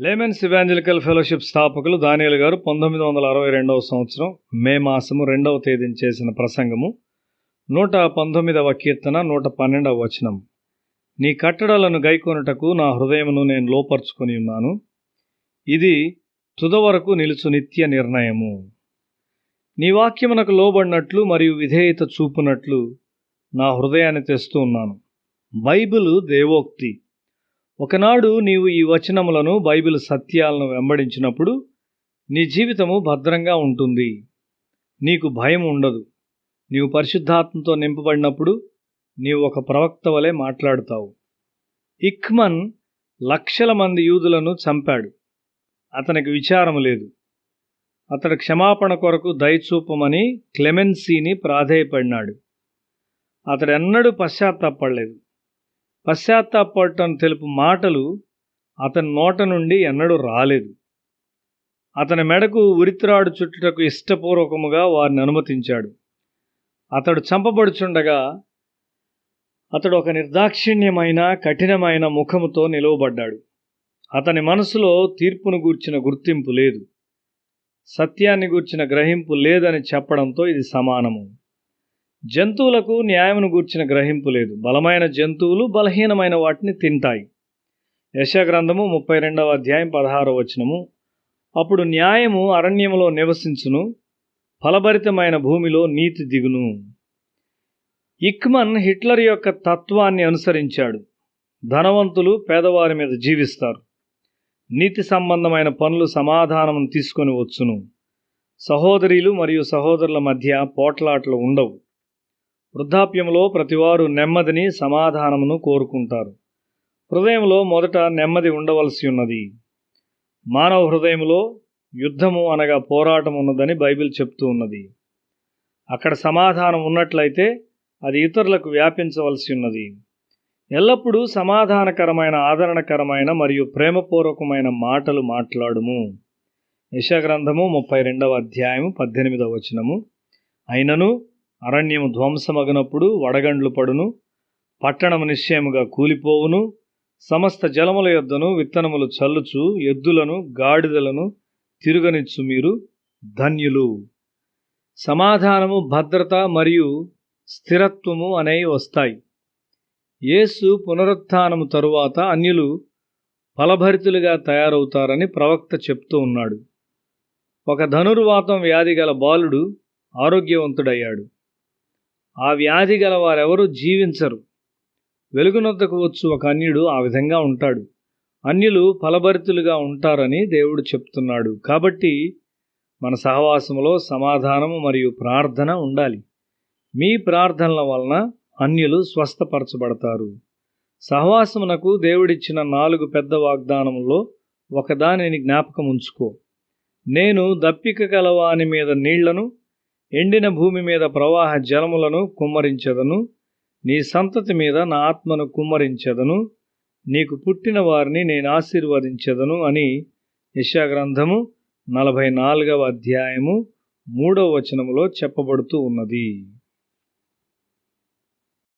Laymen's evangelical fellowship స్థాపకులు దానియేలు గారు 1962వ సంవత్సరం మే మాసము 2వ తేదీన చేసిన ప్రసంగము 119వ కీర్తన 112వ వచనం. నీ కట్టడలను గైకొనుటకు నా హృదయమును నేను లోపర్చుకొని ఉన్నాను, ఇది తుదవరకు నిలుచు నిత్య నిర్ణయము. నీ వాక్యమునకు లోబడినట్లు మరియు విధేయత చూపునట్లు నా హృదయాన్ని తెస్తూ ఉన్నాను. బైబిలు దేవోక్తి. ఒకనాడు నీవు ఈ వచనములను, బైబిల్ సత్యాలను వెంబడించినప్పుడు నీ జీవితము భద్రంగా ఉంటుంది. నీకు భయం ఉండదు. నీవు పరిశుద్ధాత్మతో నింపబడినప్పుడు నీవు ఒక ప్రవక్త వలె మాట్లాడుతావు. ఇక్మన్ లక్షల మంది యూదులను చంపాడు. అతనికి విచారం లేదు. అతడు క్షమాపణ కొరకు దయచూపమని క్లెమెన్సీని ప్రాధేయపడినాడు. అతడెన్నడూ పశ్చాత్తాపడలేదు. పశ్చాత్తాపడటం తెలుపు మాటలు అతని నోట నుండి ఎన్నడూ రాలేదు. అతని మెడకు ఉరిత్రాడు చుట్టుటకు ఇష్టపూర్వకముగా వారిని అనుమతించాడు. అతడు చంపబడుచుండగా అతడు ఒక నిర్దాక్షిణ్యమైన కఠినమైన ముఖముతో నిలువబడ్డాడు. అతని మనసులో తీర్పును గూర్చిన గుర్తింపు లేదు, సత్యాన్ని గూర్చిన గ్రహింపు లేదని చెప్పడంతో ఇది సమానము. జంతువులకు న్యాయమును గూర్చిన గ్రహింపు లేదు. బలమైన జంతువులు బలహీనమైన వాటిని తింటాయి. యెషయా గ్రంథము 32వ అధ్యాయం 16వ వచనము. అప్పుడు న్యాయము అరణ్యములో నివసించును, ఫలభరితమైన భూమిలో నీతి దిగును. ఇక్మన్ హిట్లర్ యొక్క తత్వాన్ని అనుసరించాడు. ధనవంతులు పేదవారి మీద జీవిస్తారు. నీతి సంబంధమైన పనులు సమాధానం తీసుకొని వచ్చును. సహోదరీలు మరియు సహోదరుల మధ్య పోట్లాటలు ఉండవు. వృద్ధాప్యంలో ప్రతివారు నెమ్మదిని, సమాధానమును కోరుకుంటారు. హృదయంలో మొదట నెమ్మది ఉండవలసి ఉన్నది. మానవ హృదయంలో యుద్ధము అనగా పోరాటం ఉన్నదని బైబిల్ చెప్తూ ఉన్నది. అక్కడ సమాధానం ఉన్నట్లయితే అది ఇతరులకు వ్యాపించవలసి ఉన్నది. ఎల్లప్పుడూ సమాధానకరమైన, ఆదరణకరమైన మరియు ప్రేమపూర్వకమైన మాటలు మాట్లాడుము. యెషయా గ్రంథము 32వ అధ్యాయము 18వ వచనము. అయినను అరణ్యము ధ్వంసమగినప్పుడు వడగండ్లు పడును, పట్టణము నిశ్చయముగా కూలిపోవును. సమస్త జలముల యొద్దను విత్తనములు చల్లుచు ఎద్దులను గాడిదలను తిరుగనిచ్చు మీరు ధన్యులు. సమాధానము, భద్రత మరియు స్థిరత్వము అనేవి వస్తాయి. యేసు పునరుత్థానము తరువాత అన్యులు ఫలభరితులుగా తయారవుతారని ప్రవక్త చెప్తూ ఉన్నాడు. ఒక ధనుర్వాతం వ్యాధి గల బాలుడు ఆరోగ్యవంతుడయ్యాడు. ఆ వ్యాధి గల వారెవరూ జీవించరు. వెలుగునొద్దకు వచ్చు ఒక అన్యుడు ఆ విధంగా ఉంటాడు. అన్యులు ఫలభరితులుగా ఉంటారని దేవుడు చెప్తున్నాడు. కాబట్టి మన సహవాసములో సమాధానము మరియు ప్రార్థన ఉండాలి. మీ ప్రార్థనల వలన అన్యులు స్వస్థపరచబడతారు. సహవాసమునకు దేవుడిచ్చిన 4 పెద్ద వాగ్దానముల్లో ఒకదానిని జ్ఞాపకం ఉంచుకో. నేను దప్పిక గలవాని మీద నీళ్లను, ఎండిన భూమి మీద ప్రవాహ జలములను కుమ్మరించెదను. నీ సంతతి మీద నా ఆత్మను కుమ్మరించెదను. నీకు పుట్టిన వారిని నేను ఆశీర్వదించెదను అని యెషయా గ్రంథము 44వ అధ్యాయము 3వ వచనములో చెప్పబడుతూ ఉన్నది.